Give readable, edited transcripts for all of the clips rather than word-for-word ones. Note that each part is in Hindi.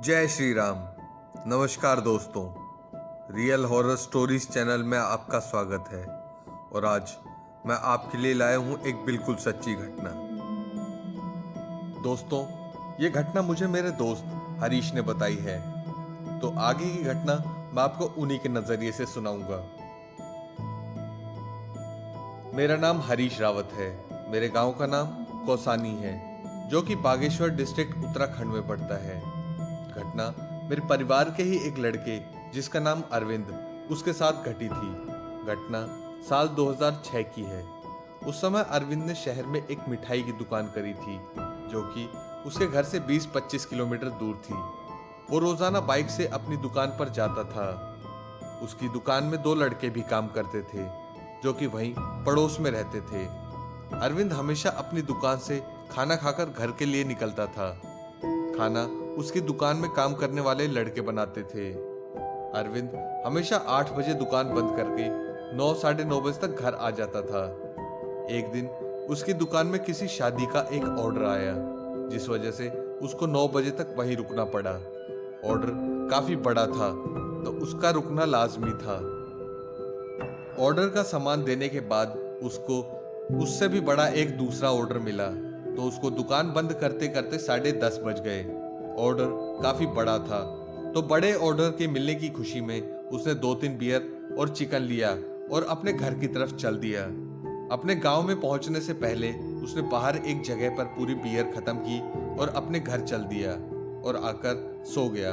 जय श्री राम। नमस्कार दोस्तों, रियल हॉरर स्टोरीज चैनल में आपका स्वागत है। और आज मैं आपके लिए लाया हूं एक बिल्कुल सच्ची घटना। दोस्तों, ये घटना मुझे मेरे दोस्त हरीश ने बताई है, तो आगे की घटना मैं आपको उन्हीं के नजरिए से सुनाऊंगा। मेरा नाम हरीश रावत है। मेरे गांव का नाम कौसानी है, जो कि बागेश्वर डिस्ट्रिक्ट उत्तराखंड में पड़ता है। घटना मेरे परिवार के ही एक लड़के जिसका नाम अरविंद, उसके साथ घटी थी। घटना साल 2006 की है। उस समय अरविंद ने शहर में एक मिठाई की दुकान करी थी, जो कि उसके घर से 20-25 किलोमीटर दूर थी। वो रोजाना बाइक से अपनी दुकान पर जाता था। उसकी दुकान में 2 लड़के भी काम करते थे, जो कि वहीं पड़ोस में रहते थे। अरविंद हमेशा अपनी दुकान से खाना खाकर घर के लिए निकलता था। खाना उसकी दुकान में काम करने वाले लड़के बनाते थे। अरविंद हमेशा 8 बजे दुकान बंद करके 9-9:30 बजे तक घर आ जाता था। एक दिन उसकी दुकान में किसी शादी का एक ऑर्डर आया, जिस वजह से उसको 9 बजे तक वहीं रुकना पड़ा। ऑर्डर काफी बड़ा था, तो उसका रुकना लाजमी था। ऑर्डर का सामान देने के बाद उसको उससे भी बड़ा एक दूसरा ऑर्डर मिला, तो उसको दुकान बंद करते करते 10:30 बज गए। ऑर्डर काफी बड़ा था, तो बड़े ऑर्डर के मिलने की खुशी में उसने 2-3 बियर और चिकन लिया और अपने घर की तरफ चल दिया। अपने गांव में पहुंचने से पहले उसने बाहर एक जगह पर पूरी बियर खत्म की और अपने घर चल दिया और आकर सो गया।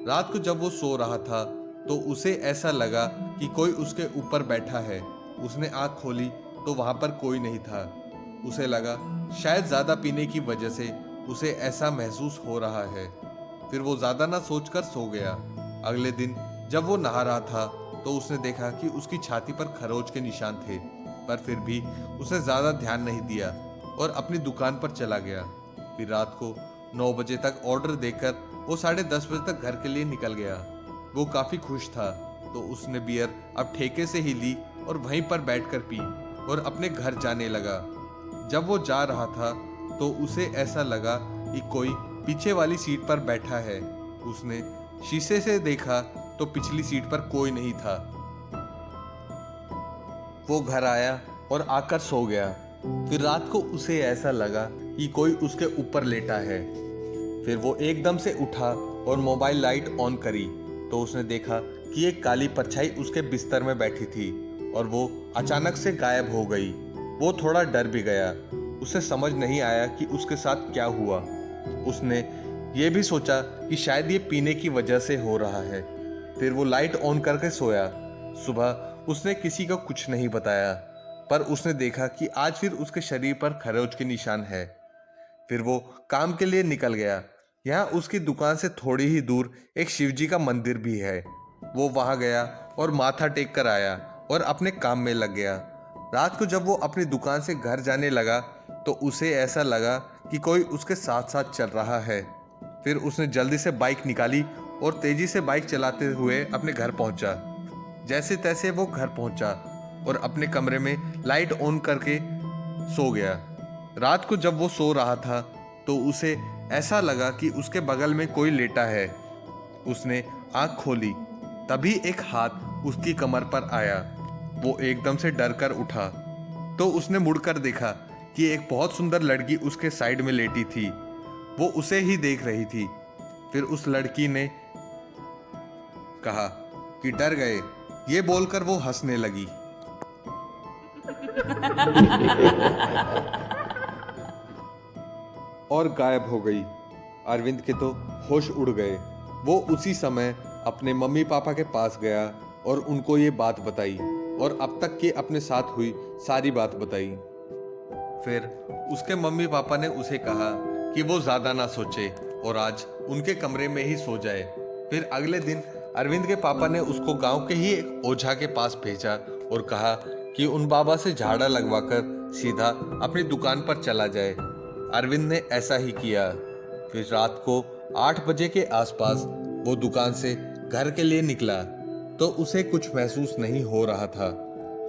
रात को जब वो सो रहा था, तो उसे ऐसा लगा कि कोई उसके ऊपर बैठा है। उसने आंख खोली तो वहां पर कोई नहीं था। उसे लगा शायद ज्यादा पीने की वजह से उसे ऐसा महसूस हो रहा है। फिर वो ज्यादा ना सोचकर सो गया। अगले दिन जब वो नहा रहा था, तो उसने देखा कि उसकी छाती पर खरोच के निशान थे, पर फिर भी उसने ज्यादा ध्यान नहीं दिया और अपनी दुकान पर चला गया। फिर रात को 9 बजे तक ऑर्डर देकर वो 10:30 बजे तक घर के लिए निकल गया। वो काफी खुश था, तो उसने बियर अब ठेके से ही ली और वहीं पर बैठकर पी और अपने घर जाने लगा। जब वो जा रहा था, तो उसे ऐसा लगा कि कोई पीछे वाली सीट पर बैठा है। उसने शीशे से देखा तो पिछली सीट पर कोई नहीं था। वो घर आया और आकर सो गया। फिर रात को उसे ऐसा लगा कि कोई उसके ऊपर लेटा है। फिर वो एकदम से उठा और मोबाइल लाइट ऑन करी, तो उसने देखा कि एक काली परछाई उसके बिस्तर में बैठी थी और वो अचानक से गायब हो गई। वो थोड़ा डर भी गया। उसे समझ नहीं आया कि उसके साथ क्या हुआ। उसने ये भी सोचा कि शायद ये पीने की वजह से हो रहा है। फिर वो लाइट ऑन करके सोया। सुबह उसने किसी को कुछ नहीं बताया, पर उसने देखा कि आज फिर उसके शरीर पर खरोच के निशान है। फिर वो काम के लिए निकल गया। यहाँ उसकी दुकान से थोड़ी ही दूर एक शिवजी का मंदिर भी है। वो वहां गया और माथा टेक कर आया और अपने काम में लग गया। रात को जब वो अपनी दुकान से घर जाने लगा, तो उसे ऐसा लगा कि कोई उसके साथ साथ चल रहा है। फिर उसने जल्दी से बाइक निकाली और तेजी से बाइक चलाते हुए अपने घर पहुंचा। जैसे तैसे वो घर पहुंचा और अपने कमरे में लाइट ऑन करके सो गया। रात को जब वो सो रहा था, तो उसे ऐसा लगा कि उसके बगल में कोई लेटा है। उसने आंख खोली, तभी एक हाथ उसकी कमर पर आया। वो एकदम से डर कर उठा, तो उसने मुड़कर देखा कि एक बहुत सुंदर लड़की उसके साइड में लेटी थी। वो उसे ही देख रही थी। फिर उस लड़की ने कहा कि डर गए। ये बोलकर वो हंसने लगी। और गायब हो गई। अरविंद के तो होश उड़ गए। वो उसी समय अपने मम्मी पापा के पास गया और उनको ये बात बताई और अब तक के अपने साथ हुई सारी बात बताई। फिर उसके मम्मी पापा ने उसे कहा कि वो ज्यादा ना सोचे और आज उनके कमरे में ही सो जाए। फिर अगले दिन अरविंद के पापा ने उसको गांव के ही एक ओझा के पास भेजा और कहा कि उन बाबा से झाड़ा लगवाकर सीधा अपनी दुकान पर चला जाए। अरविंद ने ऐसा ही किया। फिर रात को 8 बजे के आसपास वो दुकान से घर के लिए निकला, तो उसे कुछ महसूस नहीं हो रहा था।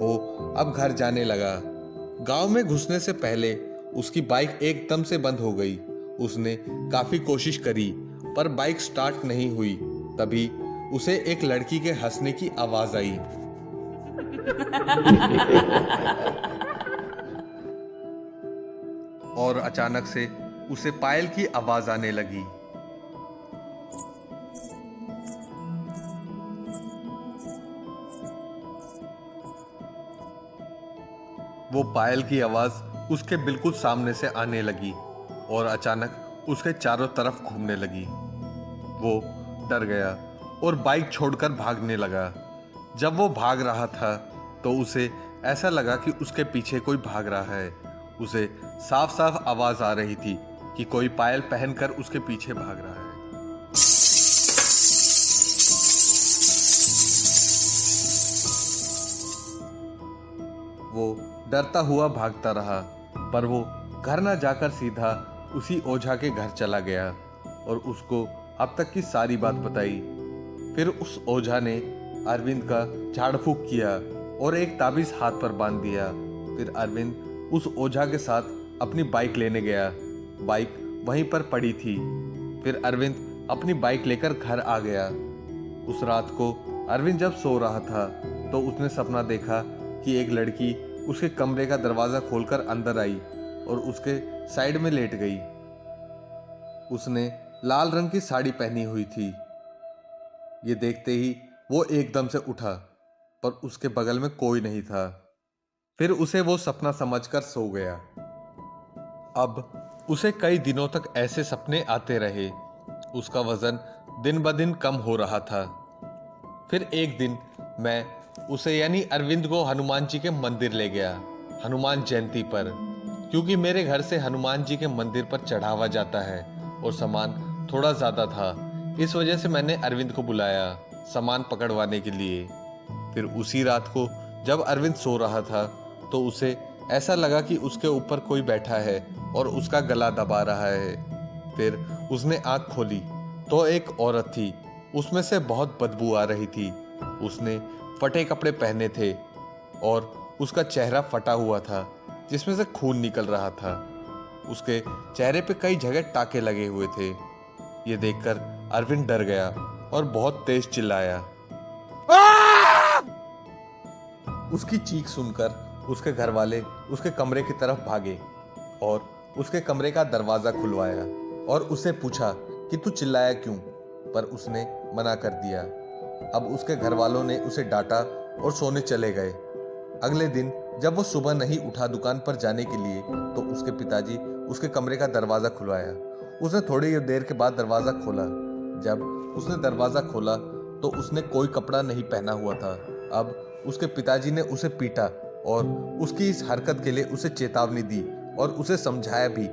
वो अब घर जाने लगा। गांव में घुसने से पहले उसकी बाइक एकदम से बंद हो गई। उसने काफी कोशिश करी पर बाइक स्टार्ट नहीं हुई। तभी उसे एक लड़की के हंसने की आवाज आई। और अचानक से उसे पायल की आवाज आने लगी। वो पायल की आवाज उसके बिल्कुल सामने से आने लगी और अचानक उसके चारों तरफ घूमने लगी। वो डर गया और बाइक छोड़कर भागने लगा। जब वो भाग रहा था तो उसे ऐसा लगा कि उसके पीछे कोई भाग रहा है। उसे साफ साफ आवाज आ रही थी कि कोई पायल पहनकर उसके पीछे भाग रहा है। वो डरता हुआ भागता रहा, पर वो घर न जाकर सीधा उसी ओझा के घर चला गया और उसको अब तक की सारी बात बताई। फिर उस ओझा ने अरविंद का झाड़ फूक किया और एक ताबीज हाथ पर बांध दिया। फिर अरविंद उस ओझा के साथ अपनी बाइक लेने गया। बाइक वहीं पर पड़ी थी। फिर अरविंद अपनी बाइक लेकर घर आ गया। उस रात को अरविंद जब सो रहा था तो उसने सपना देखा कि एक लड़की उसके कमरे का दरवाजा खोलकर अंदर आई और उसके साइड में लेट गई। उसने लाल रंग की साड़ी पहनी हुई थी। ये देखते ही वो एकदम से उठा, पर उसके बगल में कोई नहीं था। फिर उसे वो सपना समझकर सो गया। अब उसे कई दिनों तक ऐसे सपने आते रहे। उसका वजन दिन ब दिन कम हो रहा था। फिर एक दिन मैं उसे यानी अरविंद को हनुमान जी के मंदिर ले गया, हनुमान जयंती पर, क्योंकि मेरे घर से हनुमान जी के मंदिर पर चढ़ावा जाता है और सामान थोड़ा ज़्यादा था। इस वजह से मैंने अरविंद को बुलाया सामान पकड़वाने के लिए। फिर उसी रात को जब अरविंद सो रहा था तो उसे ऐसा लगा कि उसके ऊपर कोई बैठा है और उसका गला दबा रहा है। फिर उसने आंख खोली तो एक औरत थी। उसमें से बहुत बदबू आ रही थी। उसने फटे कपड़े पहने थे और उसका चेहरा फटा हुआ था जिसमें से खून निकल रहा था। उसके चेहरे पे कई जगह टाके लगे हुए थे। ये देखकर अरविंद डर गया और बहुत तेज चिल्लाया। उसकी चीख सुनकर उसके घर वाले उसके कमरे की तरफ भागे और उसके कमरे का दरवाजा खुलवाया और उससे पूछा कि तू चिल्लाया क्यों, पर उसने मना कर दिया। अब उसके घर वालों ने उसे डांटा और सोने चले गए। अगले दिन जब वो सुबह नहीं उठा दुकान पर जाने के लिए तो उसके पिताजी उसके कमरे का दरवाजा खुलवाया। उसने थोड़ी देर के बाद दरवाजा खोला। जब उसने दरवाजा खोला तो उसने कोई कपड़ा नहीं पहना हुआ था। अब उसके पिताजी ने उसे पीटा और उसकी इस हरकत के लिए उसे चेतावनी दी और उसे समझाया भी।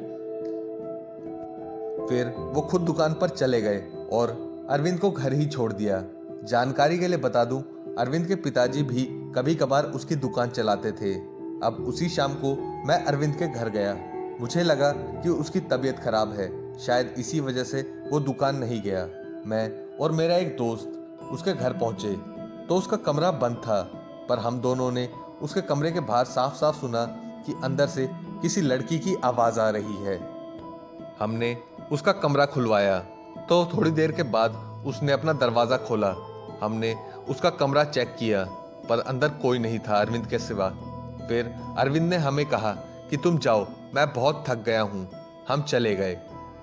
फिर वो खुद दुकान पर चले गए और अरविंद को घर ही छोड़ दिया। जानकारी के लिए बता दूं, अरविंद के पिताजी भी कभी कभार उसकी दुकान चलाते थे। अब उसी शाम को मैं अरविंद के घर गया। मुझे लगा कि उसकी तबीयत खराब है, शायद इसी वजह से वो दुकान नहीं गया। मैं और मेरा एक दोस्त उसके घर पहुंचे तो उसका कमरा बंद था, पर हम दोनों ने उसके कमरे के बाहर साफ साफ सुना कि अंदर से किसी लड़की की आवाज आ रही है। हमने उसका कमरा खुलवाया तो थोड़ी देर के बाद उसने अपना दरवाजा खोला। हमने उसका कमरा चेक किया, पर अंदर कोई नहीं था अरविंद के सिवा। फिर अरविंद ने हमें कहा कि तुम जाओ, मैं बहुत थक गया हूँ। हम चले गए,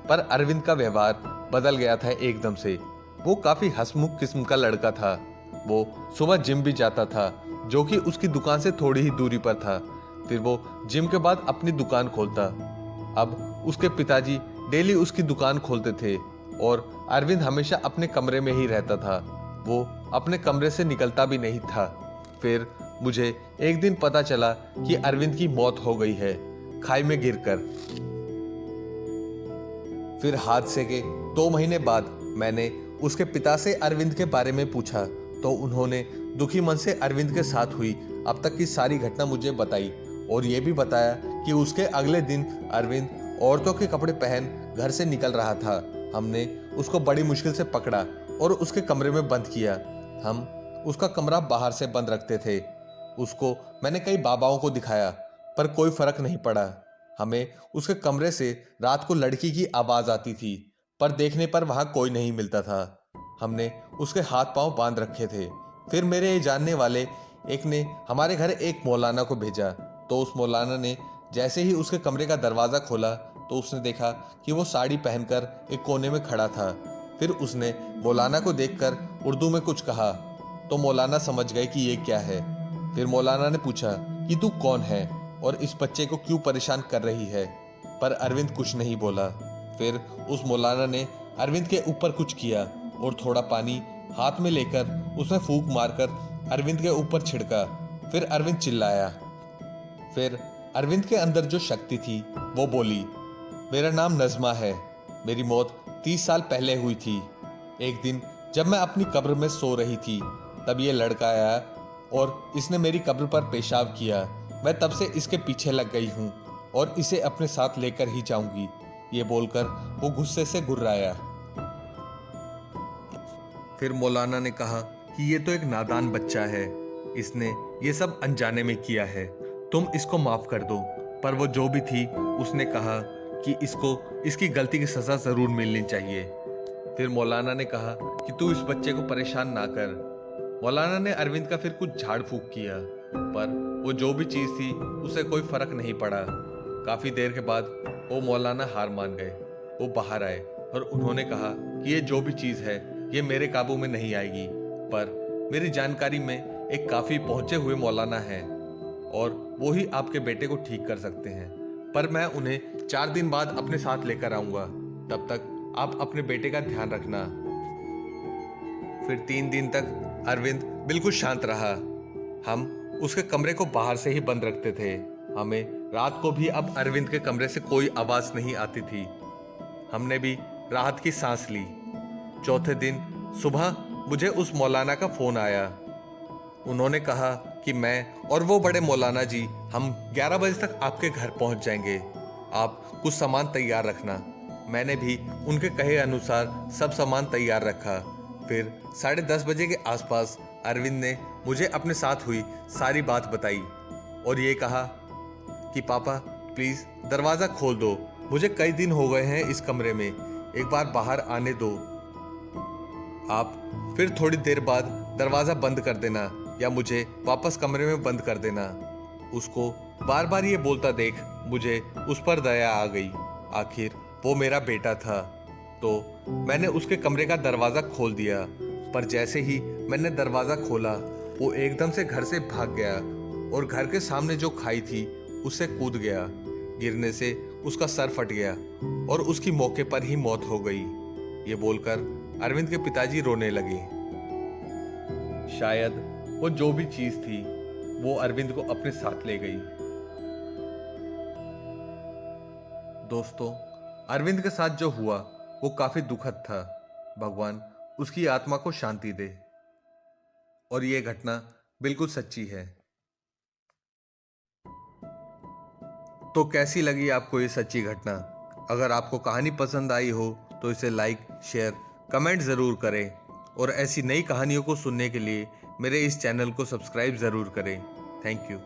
पर अरविंद का व्यवहार बदल गया था एकदम से। वो काफी हंसमुख किस्म का लड़का था। वो सुबह जिम भी जाता था, जो कि उसकी दुकान से थोड़ी ही दूरी पर था। फिर वो जिम के बाद अपनी दुकान खोलता। अब उसके पिताजी डेली उसकी दुकान खोलते थे और अरविंद हमेशा अपने कमरे में ही रहता था। वो अपने कमरे से निकलता भी नहीं था। फिर मुझे एक दिन पता चला कि अरविंद की मौत हो गई है, खाई में गिरकर। फिर हादसे के 2 महीने बाद मैंने उसके पिता से अरविंद के बारे में पूछा तो उन्होंने दुखी मन से अरविंद के साथ हुई अब तक की सारी घटना मुझे बताई और ये भी बताया कि उसके अगले दिन अरविंद औरतों के कपड़े पहन घर से निकल रहा था। हमने उसको बड़ी मुश्किल से पकड़ा और उसके कमरे में बंद किया। हम उसका कमरा बाहर से बंद रखते थे। उसको मैंने कई बाबाओं को दिखाया, पर कोई फर्क नहीं पड़ा। हमें उसके कमरे से रात को लड़की की आवाज़ आती थी, पर देखने पर वहां कोई नहीं मिलता था। हमने उसके हाथ पांव बांध रखे थे। फिर मेरे जानने वाले एक ने हमारे घर एक मौलाना को भेजा। तो उस मौलाना ने जैसे ही उसके कमरे का दरवाज़ा खोला तो उसने देखा कि वो साड़ी पहनकर एक कोने में खड़ा था। फिर उसने मौलाना को देखकर उर्दू में कुछ कहा तो मौलाना समझ गए कि ये क्या है। फिर मौलाना ने पूछा कि तू कौन है और इस बच्चे को क्यों परेशान कर रही है, पर अरविंद कुछ नहीं बोला। फिर उस मौलाना ने अरविंद के ऊपर कुछ किया और थोड़ा पानी हाथ में लेकर उसमें फूंक मारकर अरविंद के ऊपर छिड़का। फिर अरविंद चिल्लाया। फिर अरविंद के अंदर जो शक्ति थी वो बोली, मेरा नाम नज़मा है, मेरी मौत 30 साल पहले हुई थी। एक दिन जब मैं अपनी कब्र में सो रही थी तब ये लड़का आया और इसने मेरी कब्र पर पेशाब किया। मैं तब से इसके पीछे लग गई हूँ और इसे अपने साथ लेकर ही जाऊंगी। ये बोलकर वो गुस्से से गुर्राया। फिर मौलाना ने कहा कि ये तो एक नादान बच्चा है, इसने ये सब अनजाने में किया है, तुम इसको माफ कर दो। पर वो जो भी थी उसने कहा कि इसको इसकी गलती की सज़ा ज़रूर मिलनी चाहिए। फिर मौलाना ने कहा कि तू इस बच्चे को परेशान ना कर। मौलाना ने अरविंद का फिर कुछ झाड़ फूंक किया, पर वो जो भी चीज़ थी उसे कोई फर्क नहीं पड़ा। काफ़ी देर के बाद वो मौलाना हार मान गए। वो बाहर आए और उन्होंने कहा कि ये जो भी चीज़ है ये मेरे काबू में नहीं आएगी, पर मेरी जानकारी में एक काफ़ी पहुंचे हुए मौलाना हैं और वो ही आपके बेटे को ठीक कर सकते हैं। पर मैं उन्हें 4 दिन बाद अपने साथ लेकर आऊँगा। तब तक आप अपने बेटे का ध्यान रखना। फिर 3 दिन तक अरविंद बिल्कुल शांत रहा। हम उसके कमरे को बाहर से ही बंद रखते थे। हमें रात को भी अब अरविंद के कमरे से कोई आवाज़ नहीं आती थी। हमने भी राहत की सांस ली। चौथे दिन सुबह मुझे उस मौलाना का फ़ोन आया। उन्होंने कहा कि मैं और वो बड़े मौलाना जी हम 11 बजे तक आपके घर पहुंच जाएंगे। आप कुछ सामान तैयार रखना। मैंने भी उनके कहे अनुसार सब सामान तैयार रखा। फिर 10:30 बजे के आसपास अरविंद ने मुझे अपने साथ हुई सारी बात बताई और ये कहा कि पापा प्लीज़ दरवाज़ा खोल दो, मुझे कई दिन हो गए हैं इस कमरे में, एक बार बाहर आने दो आप। फिर थोड़ी देर बाद दरवाज़ा बंद कर देना या मुझे वापस कमरे में बंद कर देना। उसको बार बार ये बोलता देख मुझे उस पर दया आ गई। आखिर वो मेरा बेटा था। तो मैंने उसके कमरे का दरवाज़ा खोल दिया, पर जैसे ही मैंने दरवाज़ा खोला वो एकदम से घर से भाग गया और घर के सामने जो खाई थी उससे कूद गया। गिरने से उसका सर फट गया और उसकी मौके पर ही मौत हो गई। ये बोलकर अरविंद के पिताजी रोने लगे। शायद वो जो भी चीज़ थी वो अरविंद को अपने साथ ले गई। दोस्तों, अरविंद के साथ जो हुआ वो काफ़ी दुखद था। भगवान उसकी आत्मा को शांति दे। और ये घटना बिल्कुल सच्ची है। तो कैसी लगी आपको ये सच्ची घटना? अगर आपको कहानी पसंद आई हो तो इसे लाइक, शेयर, कमेंट ज़रूर करें और ऐसी नई कहानियों को सुनने के लिए मेरे इस चैनल को सब्सक्राइब ज़रूर करें। Thank you.